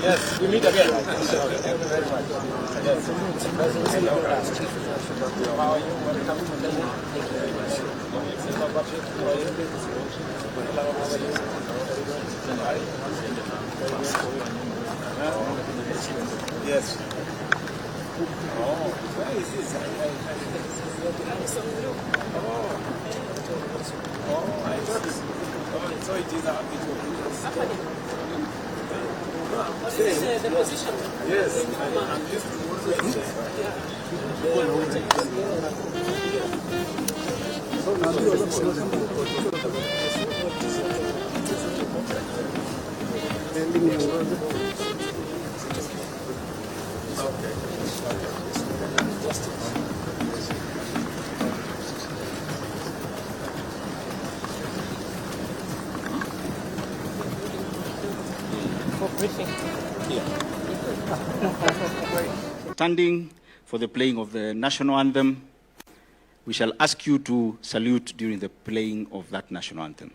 Yes, we meet again. Thank you very much. Yes. How are you? Welcome to Kenya. Thank you very much. Yes. Oh, where is this? Oh, I thought it. Oh, so it is This is the position. Yes, I'm used Standing for the playing of the national anthem, we shall ask you to salute during the playing of that national anthem.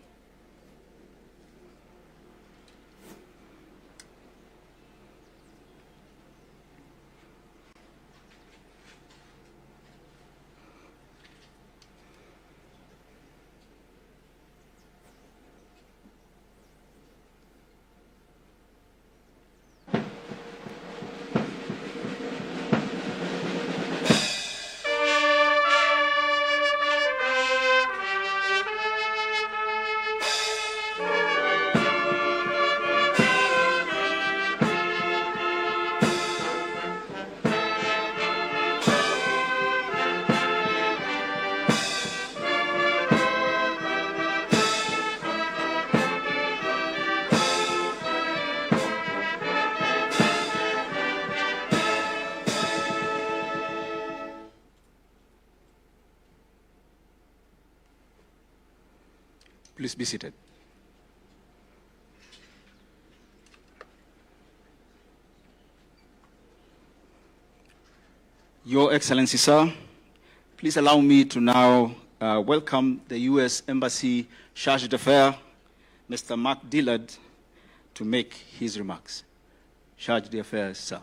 Please be seated. Your Excellency, sir, please allow me to now welcome the U.S. Embassy Charge d'Affaires, Mr. Mark Dillard, to make his remarks. Charge d'Affaires, sir.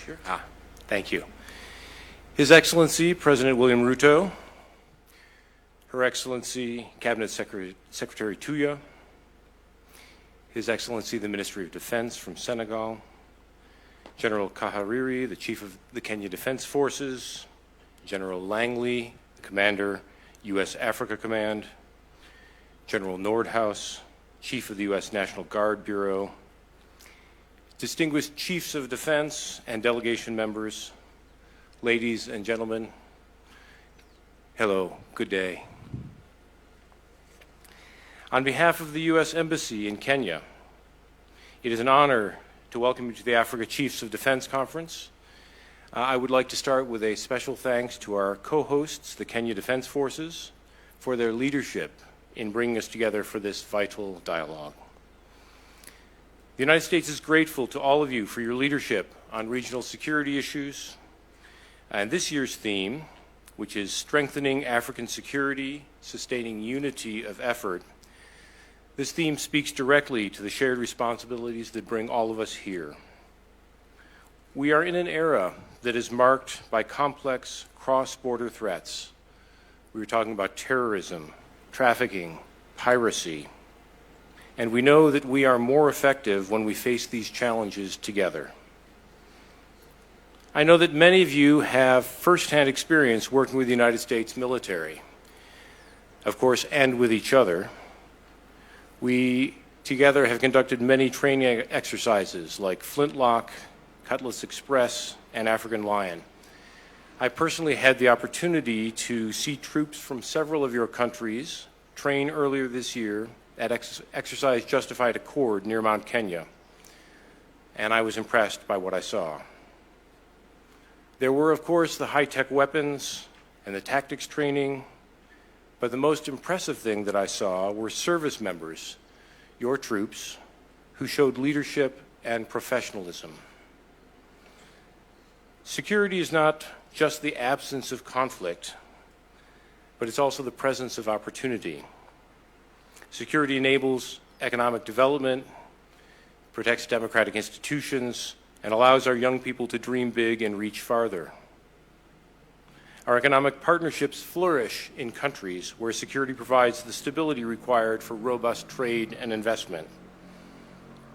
Sure. Thank you. His Excellency, President William Ruto, Her Excellency, Cabinet Secretary Tuya, His Excellency, the Ministry of Defense from Senegal, General Kahariri, the Chief of the Kenya Defense Forces, General Langley, the Commander, U.S. Africa Command, General Nordhaus, Chief of the U.S. National Guard Bureau, distinguished Chiefs of Defense and delegation members, ladies and gentlemen, hello, good day. On behalf of the U.S. Embassy in Kenya, it is an honor to welcome you to the Africa Chiefs of Defense Conference. I would like to start with a special thanks to our co-hosts, the Kenya Defense Forces, for their leadership in bringing us together for this vital dialogue. The United States is grateful to all of you for your leadership on regional security issues. And this year's theme, which is strengthening African security, sustaining unity of effort, this theme speaks directly to the shared responsibilities that bring all of us here. We are in an era that is marked by complex cross-border threats. We were talking about terrorism, trafficking, piracy. And we know that we are more effective when we face these challenges together. I know that many of you have firsthand experience working with the United States military. of course, and with each other. We together have conducted many training exercises like Flintlock, Cutlass Express, and African Lion. I personally had the opportunity to see troops from several of your countries train earlier this year at Exercise Justified Accord near Mount Kenya, and I was impressed by what I saw. There were, of course, the high-tech weapons and the tactics training, but the most impressive thing that I saw were service members, your troops, who showed leadership and professionalism. Security is not just the absence of conflict, but it's also the presence of opportunity. Security enables economic development, protects democratic institutions, and allows our young people to dream big and reach farther. Our economic partnerships flourish in countries where security provides the stability required for robust trade and investment.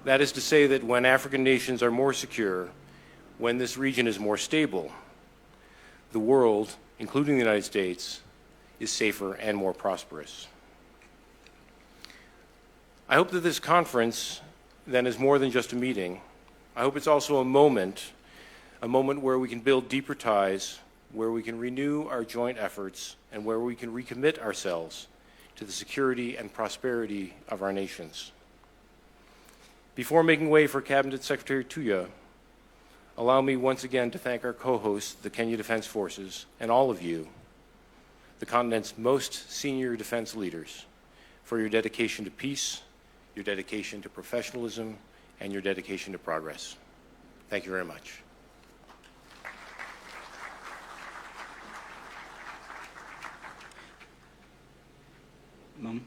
That is to say that when African nations are more secure, when this region is more stable, the world, including the United States, is safer and more prosperous. I hope that this conference then is more than just a meeting. I hope it's also a moment where we can build deeper ties, where we can renew our joint efforts, and where we can recommit ourselves to the security and prosperity of our nations. Before making way for Cabinet Secretary Tuya, allow me once again to thank our co-hosts, the Kenya Defense Forces, and all of you, the continent's most senior defense leaders, for your dedication to peace, your dedication to professionalism, and your dedication to progress. Thank you very much. Ma'am.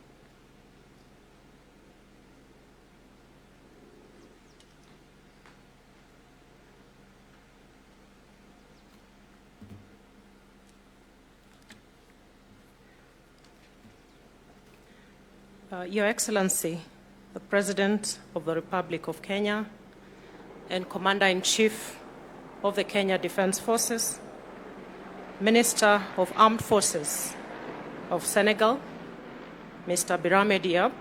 Your Excellency, the President of the Republic of Kenya and Commander-in-Chief of the Kenya Defense Forces, Minister of Armed Forces of Senegal, Mr. Birame Diop,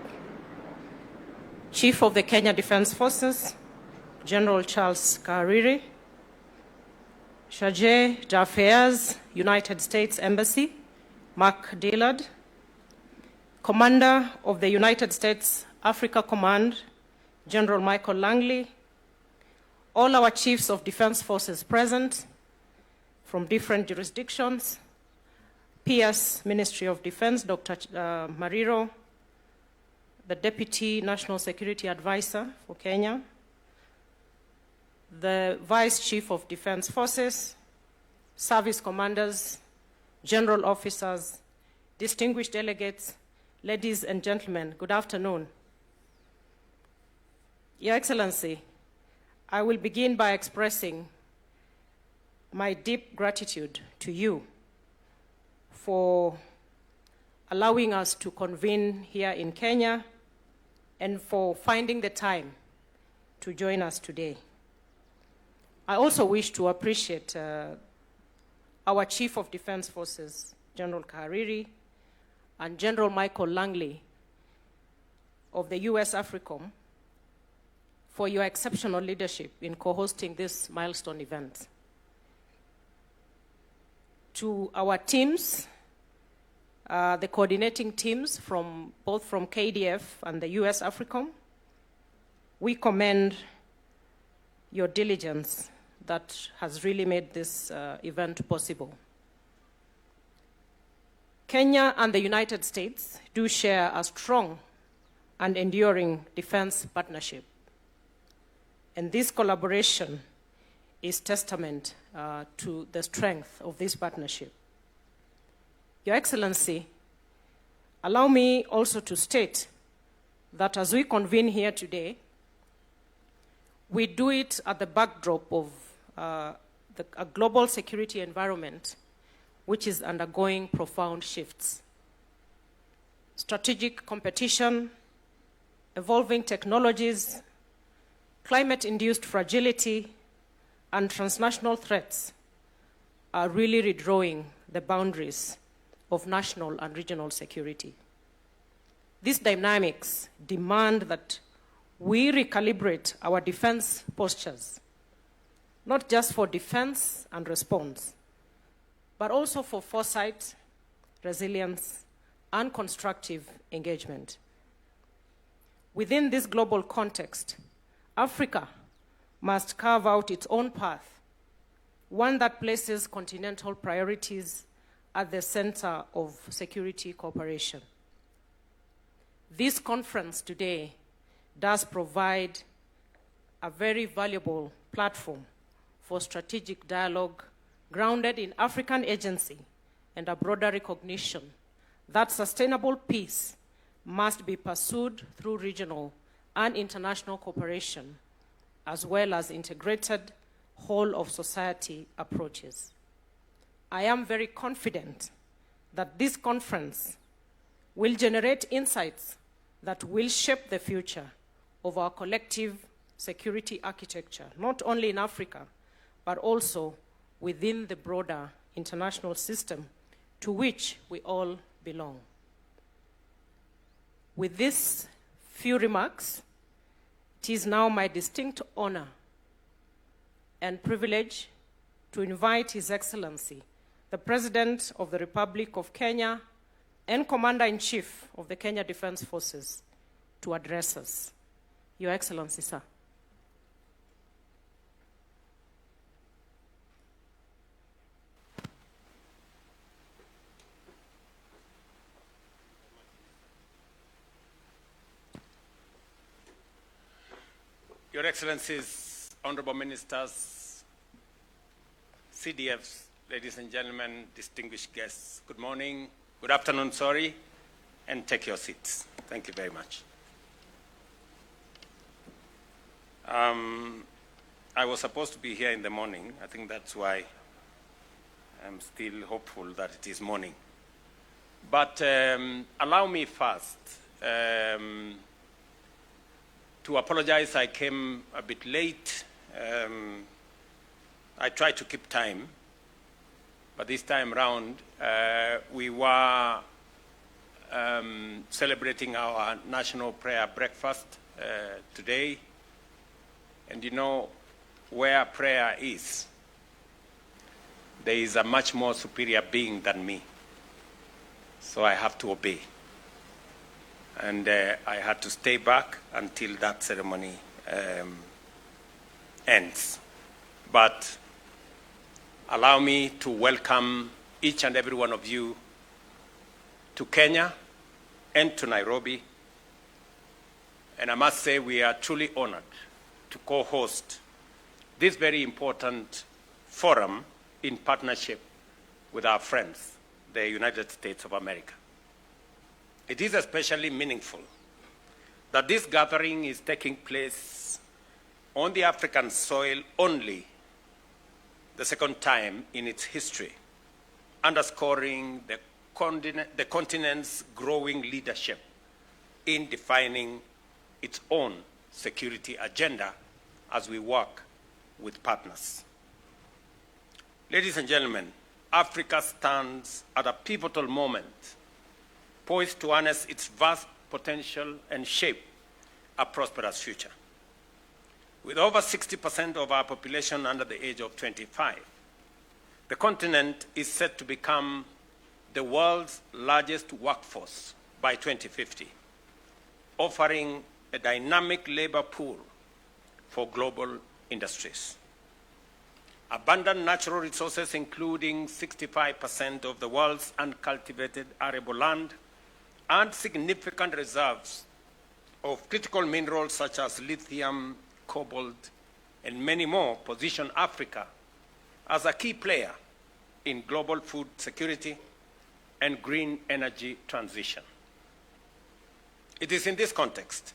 Chief of the Kenya Defense Forces, General Charles Kariri, Chargé d'Affaires, United States Embassy, Mark Dillard, Commander of the United States Africa Command, General Michael Langley, all our chiefs of defense forces present from different jurisdictions, PS Ministry of Defense, Dr. Mariro, the Deputy National Security Advisor for Kenya, the Vice Chief of Defense Forces, service commanders, general officers, distinguished delegates, ladies and gentlemen, good afternoon. Your Excellency, I will begin by expressing my deep gratitude to you for allowing us to convene here in Kenya and for finding the time to join us today. I also wish to appreciate our Chief of Defense Forces, General Kariri, and General Michael Langley of the U.S. AFRICOM for your exceptional leadership in co-hosting this milestone event. To our teams, the coordinating teams both from KDF and the U.S. AFRICOM, we commend your diligence that has really made this event possible. Kenya and the United States do share a strong and enduring defense partnership. And this collaboration is testament to the strength of this partnership. Your Excellency, allow me also to state that as we convene here today, we do it at the backdrop of a global security environment which is undergoing profound shifts. Strategic competition, evolving technologies, climate-induced fragility, and transnational threats are really redrawing the boundaries of national and regional security. These dynamics demand that we recalibrate our defense postures, not just for defense and response, but also for foresight, resilience, and constructive engagement. Within this global context, Africa must carve out its own path, one that places continental priorities at the center of security cooperation. This conference today does provide a very valuable platform for strategic dialogue grounded in African agency and a broader recognition that sustainable peace must be pursued through regional and international cooperation, as well as integrated whole-of-society approaches. I am very confident that this conference will generate insights that will shape the future of our collective security architecture, not only in Africa, but also within the broader international system to which we all belong. With these few remarks, it is now my distinct honor and privilege to invite His Excellency, the President of the Republic of Kenya and Commander-in-Chief of the Kenya Defense Forces, to address us. Your Excellency, sir. Your Excellencies, Honorable Ministers, CDFs, ladies and gentlemen, distinguished guests, good morning, good afternoon, sorry, and take your seats. Thank you very much. I was supposed to be here in the morning. I think that's why I'm still hopeful that it is morning. But allow me first to apologize. I came a bit late. I tried to keep time, but this time around we were celebrating our national prayer breakfast today. And you know, where prayer is, there is a much more superior being than me. So I have to obey. And I had to stay back until that ceremony ends. But allow me to welcome each and every one of you to Kenya and to Nairobi. And I must say we are truly honored to co-host this very important forum in partnership with our friends, the United States of America. It is especially meaningful that this gathering is taking place on the African soil only the second time in its history, underscoring the continent's growing leadership in defining its own security agenda as we work with partners. Ladies and gentlemen, Africa stands at a pivotal moment, poised to harness its vast potential and shape a prosperous future. With over 60% of our population under the age of 25, the continent is set to become the world's largest workforce by 2050, offering a dynamic labor pool for global industries. Abundant natural resources, including 65% of the world's uncultivated arable land, and significant reserves of critical minerals such as lithium, cobalt, and many more, position Africa as a key player in global food security and green energy transition. It is in this context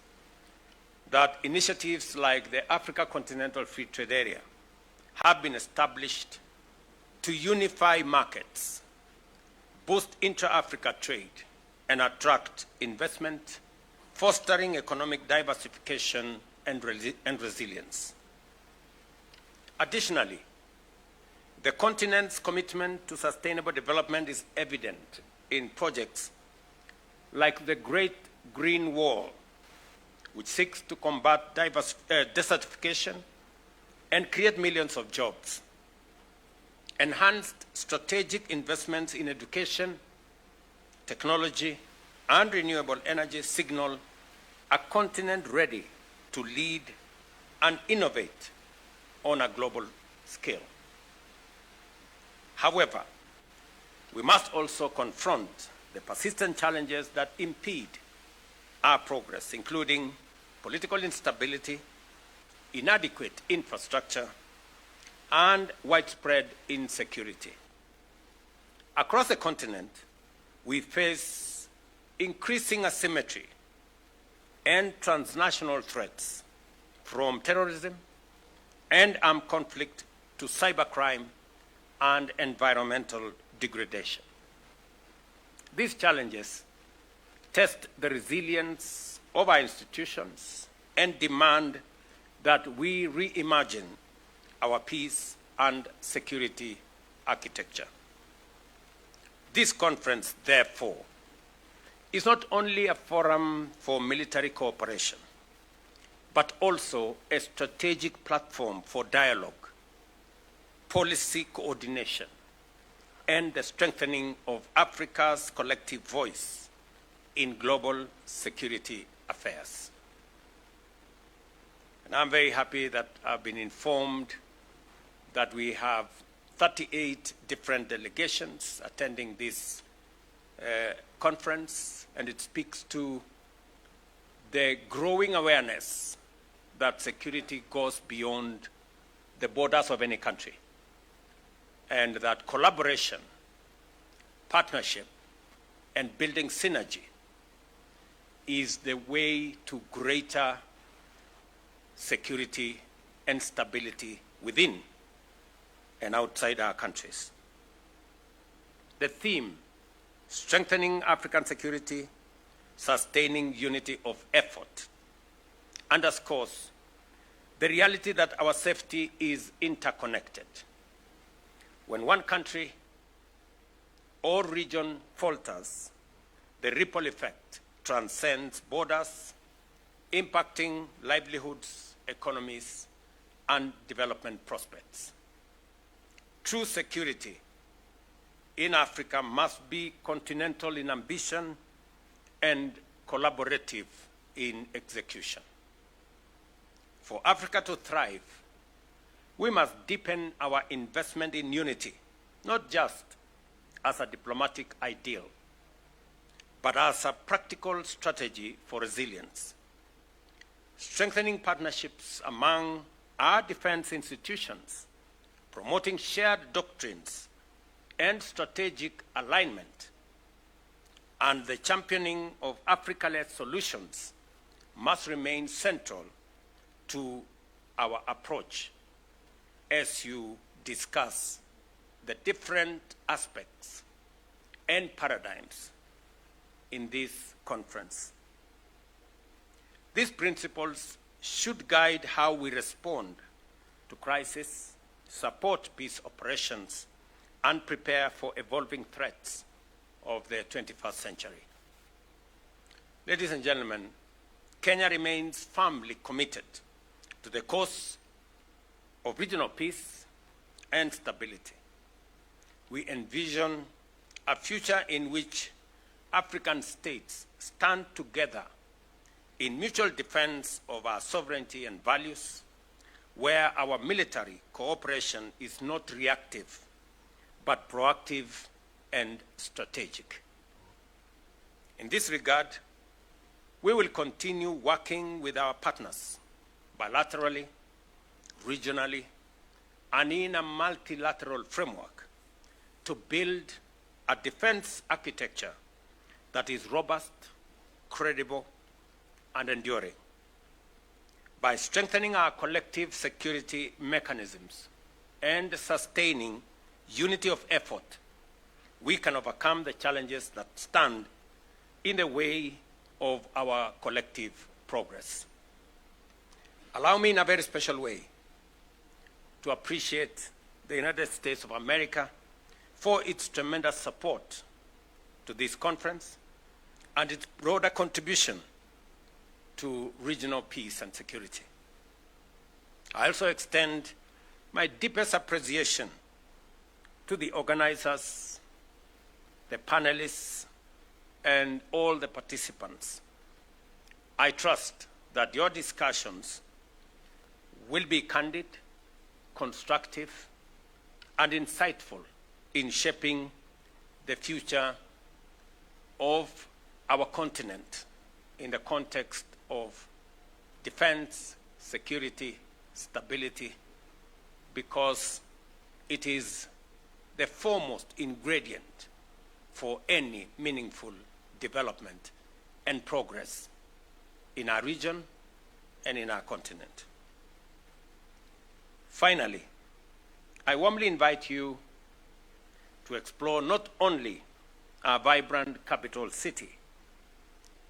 that initiatives like the Africa Continental Free Trade Area have been established to unify markets, boost intra-Africa trade, and attract investment, fostering economic diversification and resilience. Additionally, the continent's commitment to sustainable development is evident in projects like the Great Green Wall, which seeks to combat desertification and create millions of jobs. Enhanced strategic investments in education, technology, and renewable energy signal a continent ready to lead and innovate on a global scale. However, we must also confront the persistent challenges that impede our progress, including political instability, inadequate infrastructure, and widespread insecurity. Across the continent, we face increasing asymmetry and transnational threats, from terrorism and armed conflict to cybercrime and environmental degradation. These challenges test the resilience of our institutions and demand that we reimagine our peace and security architecture. This conference, therefore, is not only a forum for military cooperation, but also a strategic platform for dialogue, policy coordination, and the strengthening of Africa's collective voice in global security affairs. And I'm very happy that I've been informed that we have 38 different delegations attending this conference, and it speaks to the growing awareness that security goes beyond the borders of any country, and that collaboration, partnership, and building synergy is the way to greater security and stability within and outside our countries. The theme, strengthening African security, sustaining unity of effort, underscores the reality that our safety is interconnected. When one country or region falters, the ripple effect transcends borders, impacting livelihoods, economies, and development prospects. True security in Africa must be continental in ambition and collaborative in execution. For Africa to thrive, we must deepen our investment in unity, not just as a diplomatic ideal, but as a practical strategy for resilience. Strengthening partnerships among our defense institutions, promoting shared doctrines and strategic alignment, and the championing of Africa-led solutions must remain central to our approach as you discuss the different aspects and paradigms in this conference. These principles should guide how we respond to crisis, support peace operations, and prepare for evolving threats of the 21st century. Ladies and gentlemen, Kenya remains firmly committed to the cause of regional peace and stability. We envision a future in which African states stand together in mutual defense of our sovereignty and values, where our military cooperation is not reactive, but proactive and strategic. In this regard, we will continue working with our partners bilaterally, regionally, and in a multilateral framework to build a defense architecture that is robust, credible, and enduring. By strengthening our collective security mechanisms and sustaining unity of effort, we can overcome the challenges that stand in the way of our collective progress. Allow me in a very special way to appreciate the United States of America for its tremendous support to this conference and its broader contribution to regional peace and security. I also extend my deepest appreciation to the organizers, the panelists, and all the participants. I trust that your discussions will be candid, constructive, and insightful in shaping the future of our continent in the context of defense, security, stability, because it is the foremost ingredient for any meaningful development and progress in our region and in our continent. Finally, I warmly invite you to explore not only our vibrant capital city,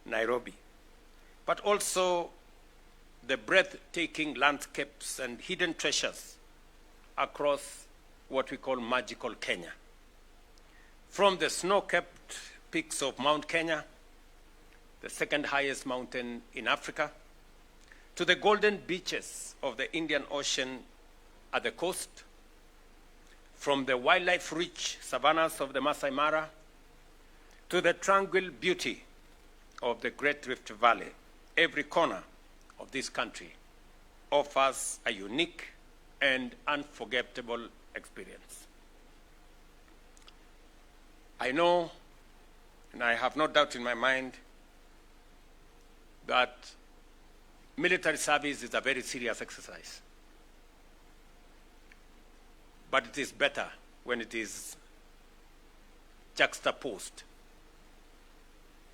Nairobi, but also the breathtaking landscapes and hidden treasures across what we call magical Kenya. From the snow-capped peaks of Mount Kenya, the second highest mountain in Africa, to the golden beaches of the Indian Ocean at the coast, from the wildlife-rich savannas of the Masai Mara, to the tranquil beauty of the Great Rift Valley, every corner of this country offers a unique and unforgettable experience. I know, and I have no doubt in my mind, that military service is a very serious exercise. But it is better when it is juxtaposed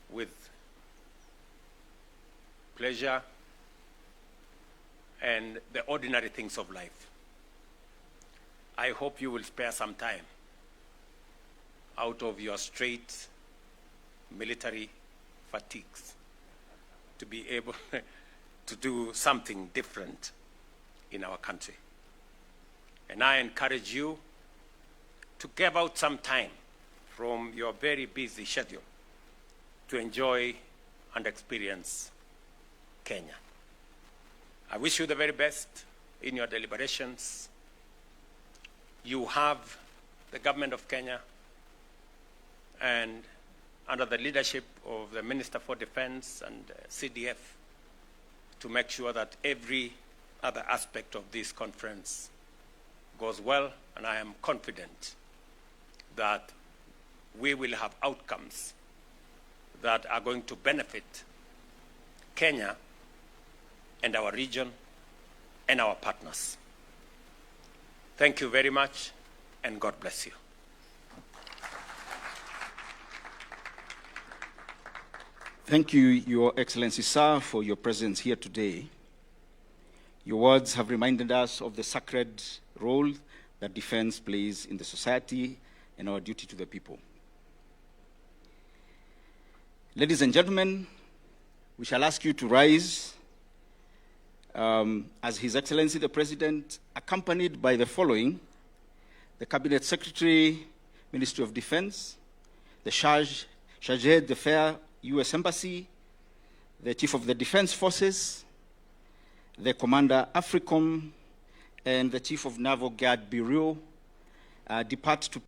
with pleasure and the ordinary things of life. I hope you will spare some time out of your straight military fatigues to be able to do something different in our country. And I encourage you to give out some time from your very busy schedule to enjoy and experience Kenya. I wish you the very best in your deliberations. You have the government of Kenya and under the leadership of the Minister for Defense and CDF to make sure that every other aspect of this conference goes well, and I am confident that we will have outcomes that are going to benefit Kenya and our region and our partners. Thank you very much, and God bless you. Thank you, Your Excellency, sir, for your presence here today. Your words have reminded us of the sacred role that defense plays in the society and our duty to the people. Ladies and gentlemen, we shall ask you to rise as His Excellency the President, accompanied by the following: the Cabinet Secretary, Ministry of Defense, the Chargé d'Affaires, U.S. Embassy, the Chief of the Defense Forces, the Commander AFRICOM, and the Chief of Naval Guard Bureau depart to